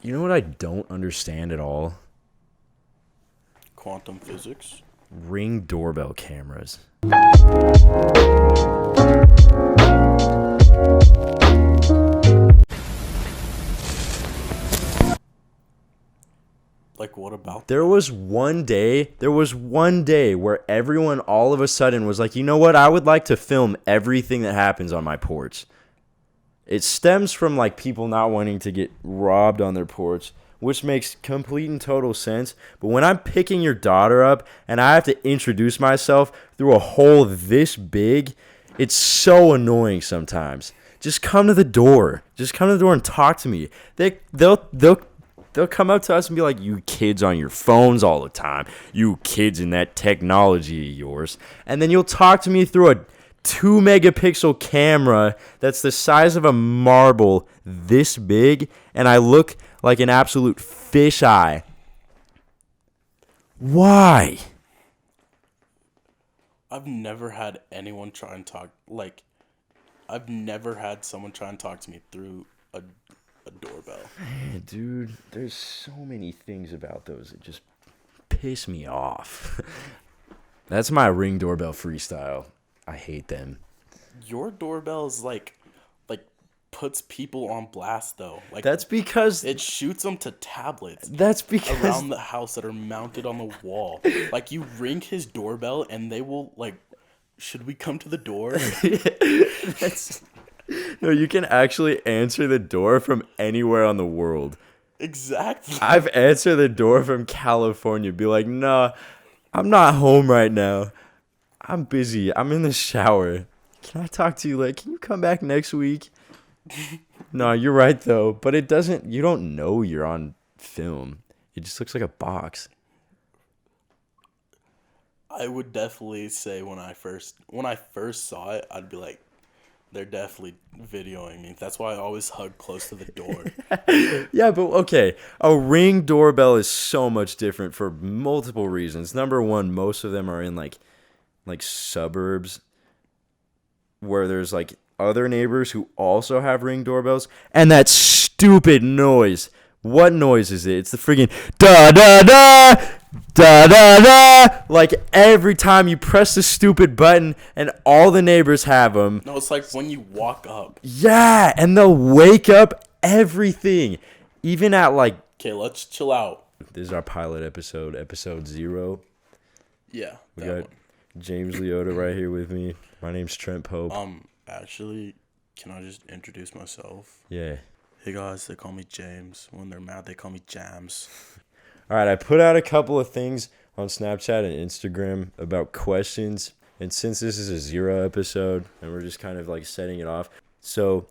You know what I don't understand at all? Quantum physics. Ring doorbell cameras. Like, what about There was one day where everyone all of a sudden was like, you know what? I would like to film everything that happens on my porch. It stems from like people not wanting to get robbed on their porch, which makes complete and total sense. But when I'm picking your daughter up and I have to introduce myself through a hole this big, it's so annoying sometimes. Just come to the door. Just come to the door and talk to me. They'll come up to us and be like, you kids on your phones all the time. You kids in that technology of yours. And then you'll talk to me through a 2-megapixel camera that's the size of a marble this big. And I look like an absolute fisheye. Why? I've never had anyone try and talk, like, I've never had someone try and talk to me through a doorbell. Man, dude, there's so many things about those that just piss me off. That's my Ring doorbell freestyle. I hate them. Your doorbell is like puts people on blast though. Like, That's because it shoots them to tablets that's because around the house that are mounted on the wall. Like, you ring his doorbell and they will like, should we come to the door? that's no, you can actually answer the door from anywhere on the world. Exactly. I've answered the door from California, be like, nah, I'm not home right now. I'm busy. I'm in the shower. Can I talk to you? Like, can you come back next week? No, you're right though. But it doesn't. You don't know you're on film. It just looks like a box. I would definitely say when I first saw it, I'd be like, they're definitely videoing me. That's why I always hug close to the door. Yeah, but okay. A Ring doorbell is so much different for multiple reasons. Number one, most of them are in like suburbs where there's like other neighbors who also have Ring doorbells, and that stupid noise. What noise is it? It's the freaking da da da da da da. Like every time you press the stupid button, and all the neighbors have them. No, it's like when you walk up. Yeah, and they'll wake up everything, even at like. Okay, let's chill out. This is our pilot episode, episode 0. Yeah. We got James Leota right here with me. My name's Trent Pope. Actually, can I just introduce myself? Yeah. Hey guys, they call me James. When they're mad, they call me Jams. All right, I put out a couple of things on Snapchat and Instagram about questions. And since this is a 0 episode and we're just kind of like setting it off, so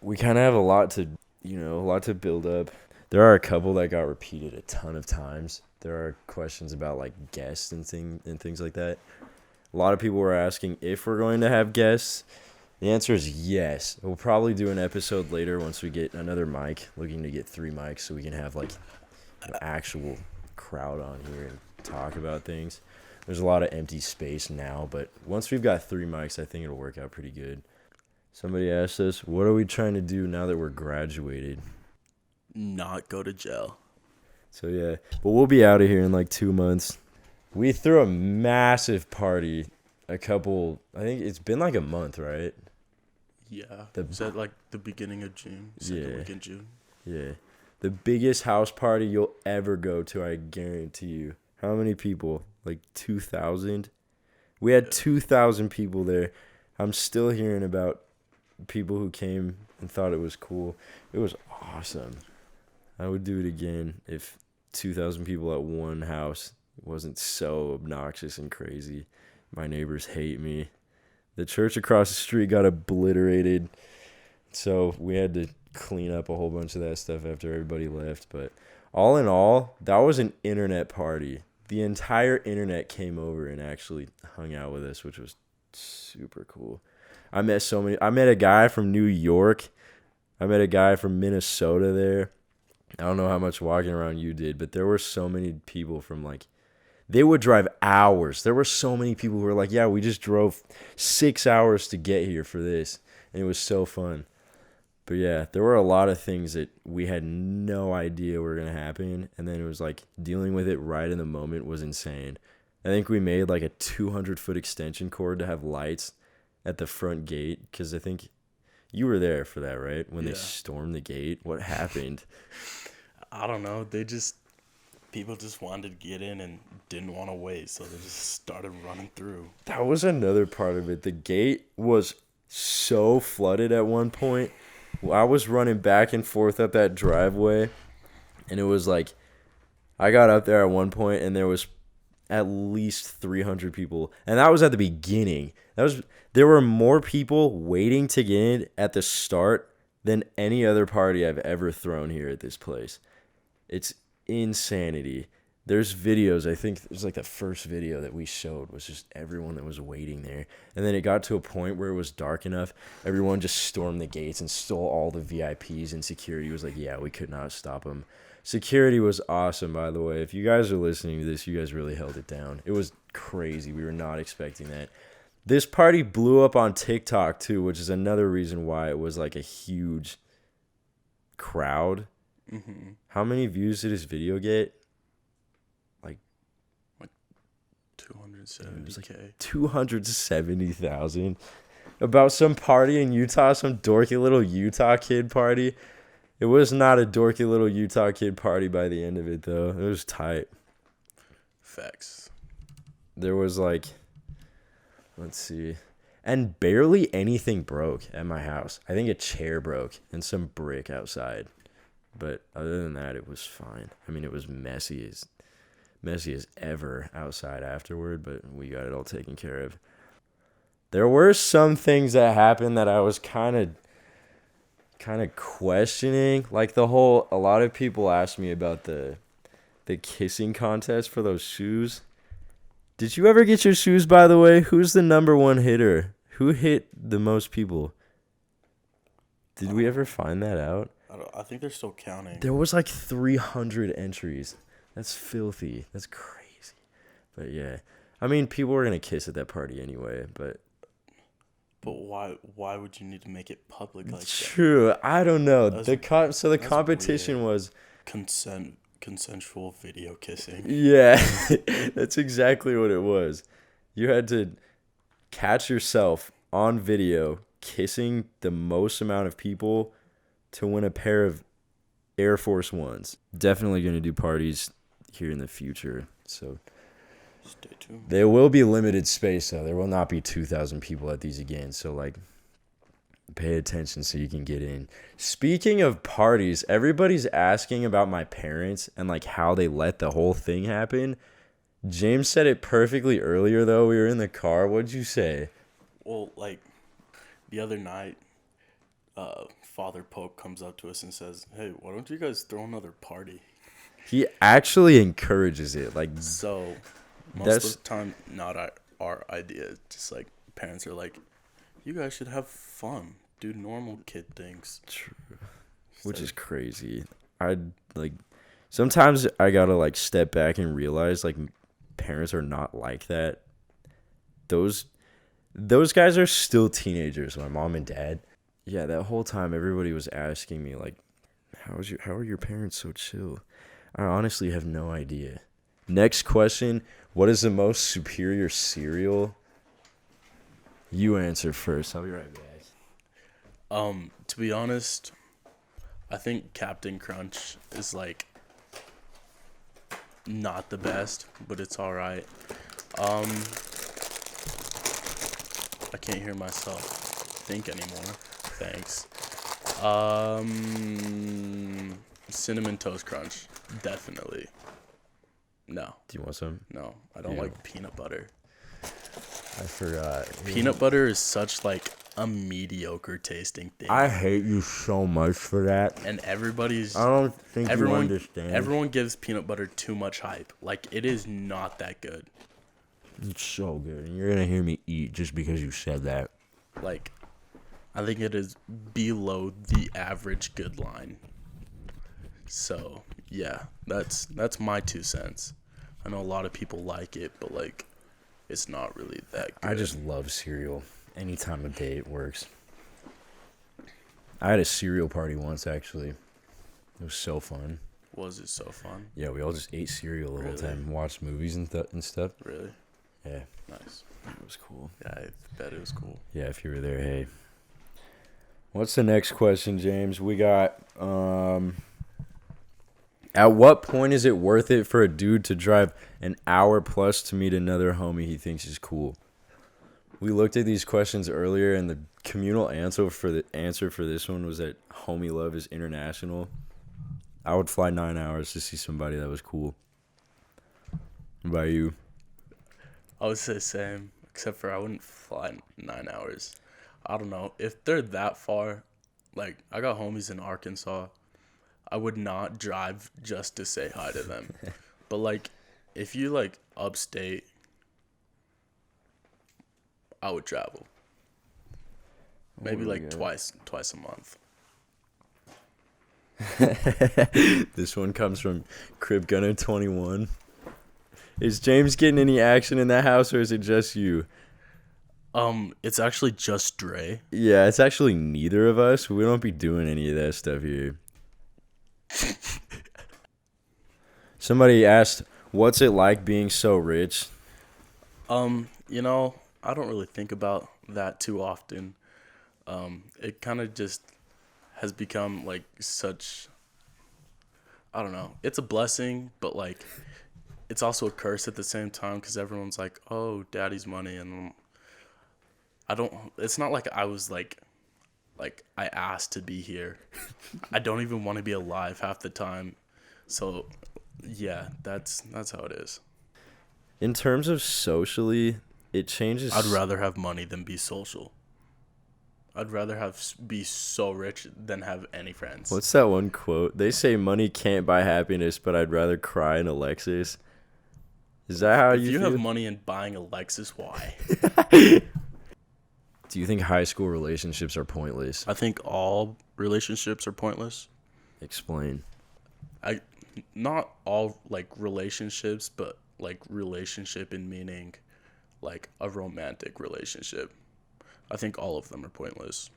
we kind of have a lot to build up. There are a couple that got repeated a ton of times. There are questions about like guests and things like that. A lot of people were asking if we're going to have guests. The answer is yes. We'll probably do an episode later once we get another mic, looking to get 3 mics so we can have like an actual crowd on here and talk about things. There's a lot of empty space now, but once we've got 3 mics, I think it'll work out pretty good. Somebody asked us, what are we trying to do now that we're graduated? Not go to jail. So yeah, but we'll be out of here in like 2 months. We threw a massive party I think it's been like a month, right? Yeah. Is that like the beginning of June? Second week in June? Yeah. The biggest house party you'll ever go to, I guarantee you. How many people? Like 2,000? We had 2,000 people there. I'm still hearing about people who came and thought it was cool. It was awesome. I would do it again if 2,000 people at one house wasn't so obnoxious and crazy. My neighbors hate me. The church across the street got obliterated, so we had to clean up a whole bunch of that stuff after everybody left. But all in all, that was an internet party. The entire internet came over and actually hung out with us, which was super cool. I met a guy from New York. I met a guy from Minnesota there. I don't know how much walking around you did, but there were so many people from like, they would drive hours. There were so many people who were like, yeah, we just drove 6 hours to get here for this. And it was so fun. But yeah, there were a lot of things that we had no idea were gonna happen, and then it was like dealing with it right in the moment was insane. I think we made like a 200-foot extension cord to have lights at the front gate, because I think you were there for that, right? When they stormed the gate, what happened? I don't know. People just wanted to get in and didn't want to wait, so they just started running through. That was another part of it. The gate was so flooded at one point. I was running back and forth up that driveway, and it was like, I got up there at one point, and there was at least 300 people, and that was at the beginning. There were more people waiting to get in at the start than any other party I've ever thrown here at this place. It's insanity. There's videos, I think it was like the first video that we showed was just everyone that was waiting there. And then it got to a point where it was dark enough, everyone just stormed the gates and stole all the VIPs, and security was like, yeah, we could not stop them. Security was awesome, by the way. If you guys are listening to this, you guys really held it down. It was crazy. We were not expecting that. This party blew up on TikTok too, which is another reason why it was like a huge crowd. Mm-hmm. How many views did this video get? Like 270K. 270,000. About some party in Utah, some dorky little Utah kid party. It was not a dorky little Utah kid party by the end of it, though. It was tight. Facts. There was like, let's see. And barely anything broke at my house. I think a chair broke and some brick outside. But other than that, it was fine. I mean, it was messy as ever outside afterward, but we got it all taken care of. There were some things that happened that I was kind of questioning. Like a lot of people asked me about the kissing contest for those shoes. Did you ever get your shoes, by the way? Who's the number one hitter? Who hit the most people? Did we ever find that out? I think they're still counting. There was like 300 entries. That's filthy. That's crazy. But yeah. I mean, people were going to kiss at that party anyway, but why would you need to make it public like that? True. I don't know. The competition weird. Was consensual video kissing. Yeah. That's exactly what it was. You had to catch yourself on video kissing the most amount of people to win a pair of Air Force Ones. Definitely going to do parties here in the future. So stay tuned. There will be limited space, though. There will not be 2,000 people at these again. So, like, pay attention so you can get in. Speaking of parties, everybody's asking about my parents and, like, how they let the whole thing happen. James said it perfectly earlier, though. We were in the car. What'd you say? Well, like, the other night, Father Pope comes up to us and says, hey, why don't you guys throw another party? He actually encourages it. Like, so most of the time, not our idea. Just like parents are like, you guys should have fun, do normal kid things. True. Which is crazy. Sometimes I gotta like step back and realize like parents are not like that. Those guys are still teenagers, my mom and dad. Yeah, that whole time everybody was asking me like, how are your parents so chill? I honestly have no idea. Next question, what is the most superior cereal? You answer first. I'll be right back. To be honest, I think Captain Crunch is like not the best, but it's all right. I can't hear myself think anymore. Thanks. Cinnamon Toast Crunch, definitely. No. Do you want some? No, I don't like peanut butter. I forgot. Peanut butter is such like a mediocre tasting thing. I hate you so much for that. And I don't think you understand. Everyone gives peanut butter too much hype. Like, it is not that good. It's so good. And you're going to hear me eat just because you said that. Like, I think it is below the average good line. So, yeah, that's my 2 cents. I know a lot of people like it, but, like, it's not really that good. I just love cereal. Any time of day it works. I had a cereal party once, actually. It was so fun. Was it so fun? Yeah, we all just ate cereal the whole Really? time, watched movies and stuff. Really? Yeah, Nice. it was cool. Yeah, I bet it was cool. Yeah, if you were there, hey. What's the next question, James? We got, at what point is it worth it for a dude to drive an hour plus to meet another homie he thinks is cool? We looked at these questions earlier, and the communal answer for this one was that homie love is international. I would fly 9 hours to see somebody that was cool. What about you? I would say the same, except for I wouldn't fly 9 hours. I don't know. If they're that far, like, I got homies in Arkansas, I would not drive just to say hi to them. But, like, if you, like, upstate, I would travel. Maybe, like, twice a month. This one comes from Crib Gunner 21. Is James getting any action in that house, or is it just you? It's actually just Dre. Yeah, it's actually neither of us. We don't be doing any of that stuff here. Somebody asked, what's it like being so rich? You know, I don't really think about that too often. It kind of just has become like such, I don't know. It's a blessing, but like it's also a curse at the same time because everyone's like, "Oh, daddy's money," and it's not like I was like I asked to be here. I don't even want to be alive half the time. So, yeah, that's how it is. In terms of socially, it changes. I'd rather have money than be social. I'd rather be so rich than have any friends. What's that one quote? They say money can't buy happiness, but I'd rather cry in a Lexus. Is that how if you you feel? have money and buying a Lexus, why? Do you think high school relationships are pointless? I think all relationships are pointless. Explain. Not all like relationships, but like relationship in meaning like a romantic relationship. I think all of them are pointless.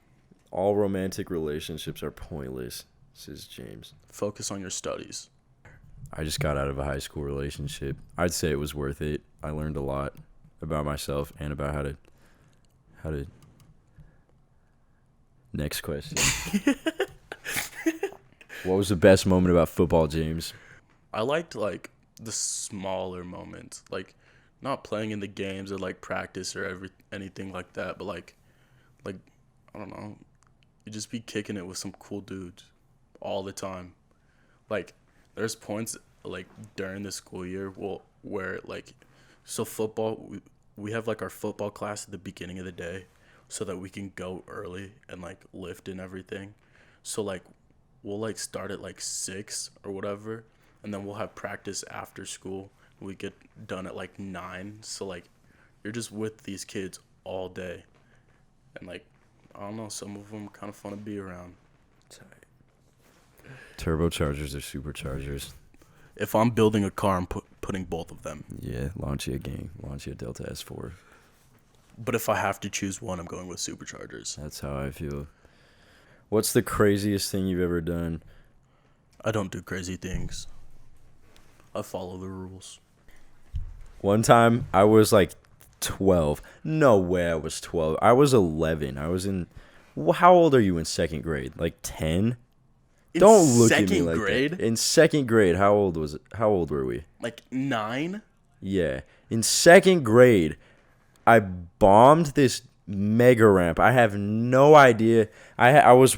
All romantic relationships are pointless, says James. Focus on your studies. I just got out of a high school relationship. I'd say it was worth it. I learned a lot about myself and about how to. Next question. What was the best moment about football, James? I liked like the smaller moments, like not playing in the games or like practice or anything like that, but like I don't know, you just be kicking it with some cool dudes all the time. Like there's points like during the school year where like so football we have like our football class at the beginning of the day so that we can go early and like lift and everything. So like we'll like start at like 6 or whatever, and then we'll have practice after school. We get done at like 9. So like you're just with these kids all day, and like I don't know, some of them are kind of fun to be around. Turbochargers or superchargers? If I'm building a car, I'm putting both of them. Yeah, Lancia gang, Lancia Delta S4. But if I have to choose one, I'm going with superchargers. That's how I feel. What's the craziest thing you've ever done? I don't do crazy things. I follow the rules. One time, I was like 12. No way I was 12. I was 11. I was in... How old are you in second grade? Like 10? Don't look at me like that. In second grade, how old was it? How old were we? Like 9? Yeah. In second grade, I bombed this mega ramp. I have no idea. I was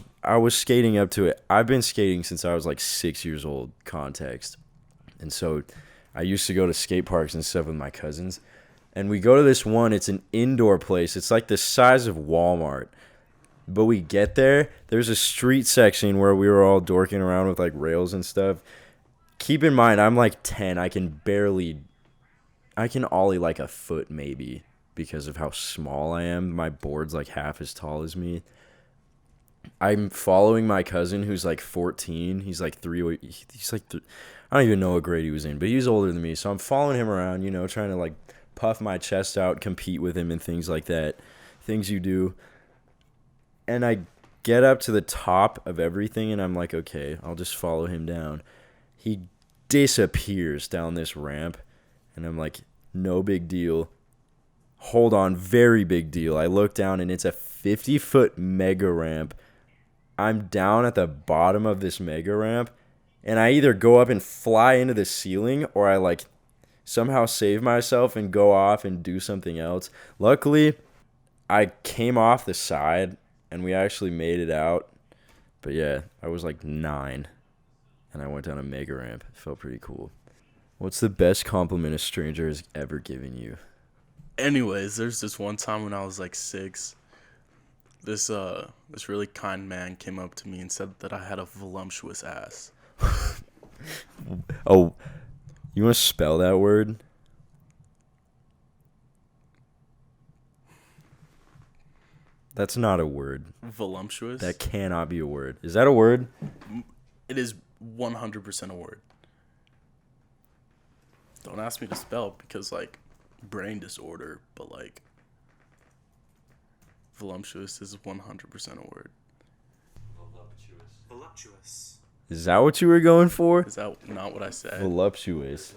skating up to it. I've been skating since I was like 6 years old, context. And so I used to go to skate parks and stuff with my cousins. And we go to this one. It's an indoor place. It's like the size of Walmart. But we get there. There's a street section where we were all dorking around with like rails and stuff. Keep in mind, I'm like 10. I can ollie like a foot maybe because of how small I am. My board's like half as tall as me. I'm following my cousin who's like 14. He's like I don't even know what grade he was in, but he's older than me. So I'm following him around, trying to like puff my chest out, compete with him and things like that. Things you do. And I get up to the top of everything, and I'm like, okay, I'll just follow him down. He disappears down this ramp, and I'm like, no big deal. Hold on, very big deal. I look down, and it's a 50-foot mega ramp. I'm down at the bottom of this mega ramp, and I either go up and fly into the ceiling, or I like somehow save myself and go off and do something else. Luckily, I came off the side, and we actually made it out. But yeah, I was like 9, and I went down a mega ramp. It felt pretty cool. What's the best compliment a stranger has ever given you? Anyways, there's this one time when I was like 6. This really kind man came up to me and said that I had a voluptuous ass. Oh, you want to spell that word? That's not a word. Voluptuous? That cannot be a word. Is that a word? It is 100% a word. Don't ask me to spell because, like, brain disorder, but, like, voluptuous is 100% a word. Voluptuous. Is that what you were going for? Is that not what I said? Voluptuous.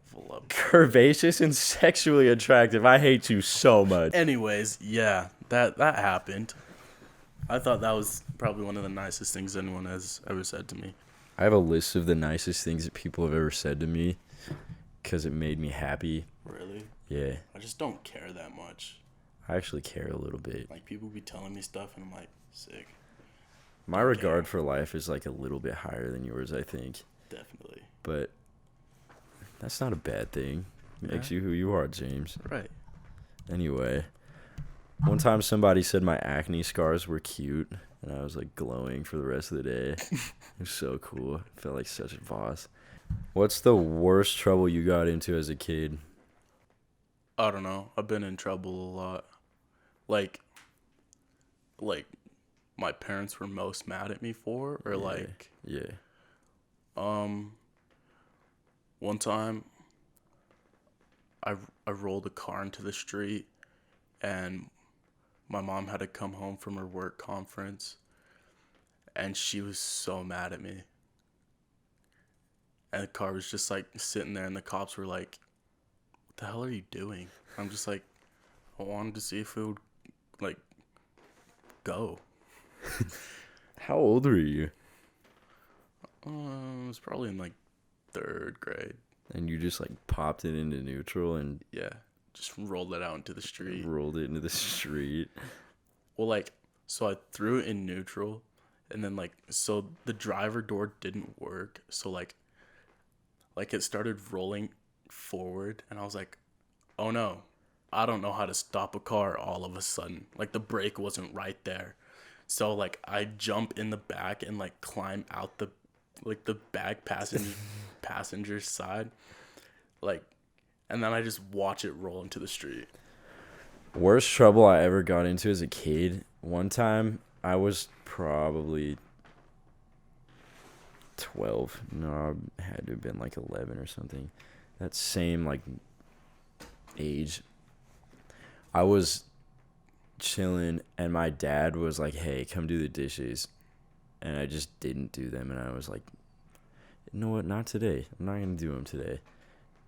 Voluptuous. Curvaceous and sexually attractive. I hate you so much. Anyways, yeah, that happened. I thought that was probably one of the nicest things anyone has ever said to me. I have a list of the nicest things that people have ever said to me because it made me happy. Really? Yeah. I just don't care that much. I actually care a little bit. Like, people be telling me stuff, and I'm like, sick. My regard for life is like a little bit higher than yours, I think. Definitely. But that's not a bad thing. It makes Yeah. you who you are, James. Right. Anyway, one time somebody said my acne scars were cute, and I was like glowing for the rest of the day. It was so cool. I felt like such a boss. What's the worst trouble you got into as a kid? I don't know. I've been in trouble a lot. Like my parents were most mad at me for, or Yeah. one time I rolled a car into the street, and my mom had to come home from her work conference, and she was so mad at me. And the car was just like sitting there, and the cops were like, "What the hell are you doing?" I'm just like, I wanted to see if it would like go. How old were you? I was probably in like 3rd grade. And you just like popped it into neutral and Yeah, just rolled it out into the street. rolled it into the street. Well, like, so I threw it in neutral, and then like, so the driver door didn't work, so like it started rolling forward, and I was like, oh no, I don't know how to stop a car all of a sudden. Like, the brake wasn't right there. So like, I jump in the back and like climb out the back passenger side, like, and then I just watch it roll into the street. Worst trouble I ever got into as a kid. One time I was probably 12. No, I had to have been like 11 or something. That same like age. I was chilling, and my dad was like, "Hey, come do the dishes," and I just didn't do them, and I was like, "You know what? Not today. I'm not gonna do them today."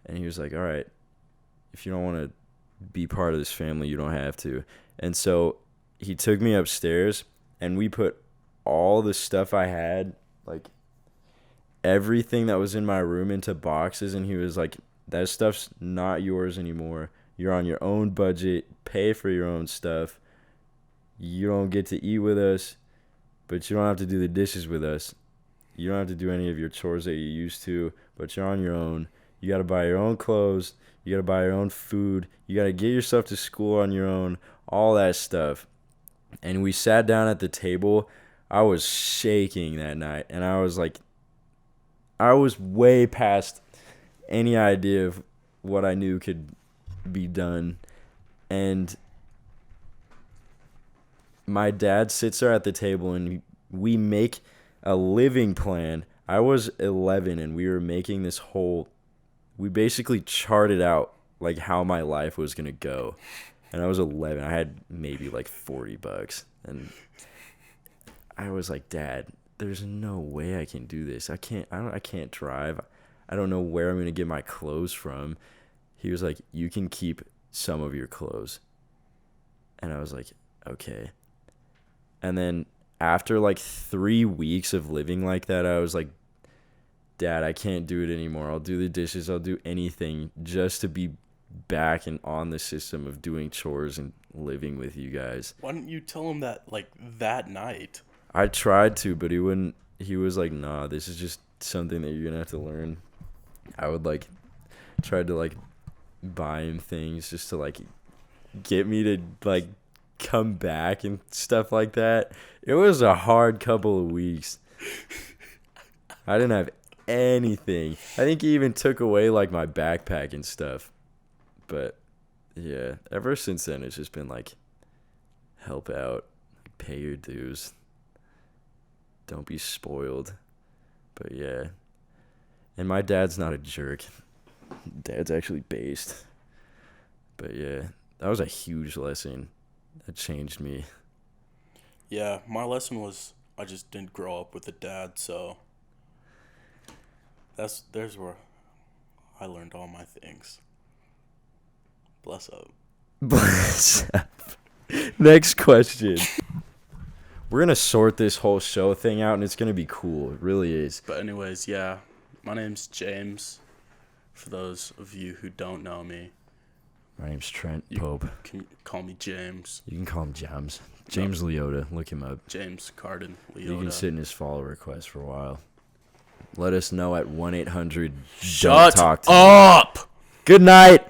And he was like, "All right, if you don't want to be part of this family, you don't have to." And so he took me upstairs, and we put all the stuff I had, like everything that was in my room, into boxes, and he was like, "That stuff's not yours anymore. You're on your own budget. Pay for your own stuff. You don't get to eat with us, but you don't have to do the dishes with us. You don't have to do any of your chores that you used to, but you're on your own. You got to buy your own clothes. You got to buy your own food. You got to get yourself to school on your own," all that stuff. And we sat down at the table. I was shaking that night, and I was like, I was way past any idea of what I knew could be done. And my dad sits there at the table, and we make a living plan. I was 11, and we were making this whole, we basically charted out like how my life was going to go. And I was 11. I had maybe like $40, and I was like, Dad, there's no way I can do this. I can't drive. I don't know where I'm going to get my clothes from. He was like, you can keep some of your clothes. And I was like, okay. And then after like 3 weeks of living like that, I was like, Dad, I can't do it anymore. I'll do the dishes. I'll do anything just to be back and on the system of doing chores and living with you guys. Why didn't you tell him that like that night? I tried to, but he wouldn't. He was like, nah, this is just something that you're going to have to learn. I would like try to like buy him things just to like get me to like come back and stuff like that. It was a hard couple of weeks. I didn't have anything. I think he even took away like my backpack and stuff. But yeah, ever since then it's just been like help out, pay your dues. Don't be spoiled. But yeah. And my dad's not a jerk. Dad's actually based. But yeah, that was a huge lesson. That changed me. Yeah, my lesson was I just didn't grow up with a dad, so there's where I learned all my things. Bless up. Bless up. Next question. We're going to sort this whole show thing out, and it's going to be cool. It really is. But anyways, yeah, my name's James. For those of you who don't know me, My name's Trent you Pope. can call me James. You can call him James. James Leota. Look him up. James Carden Leota. You can sit in his follow request for a while. Let us know at 1-800. Shut Talk to up! Me. Good night.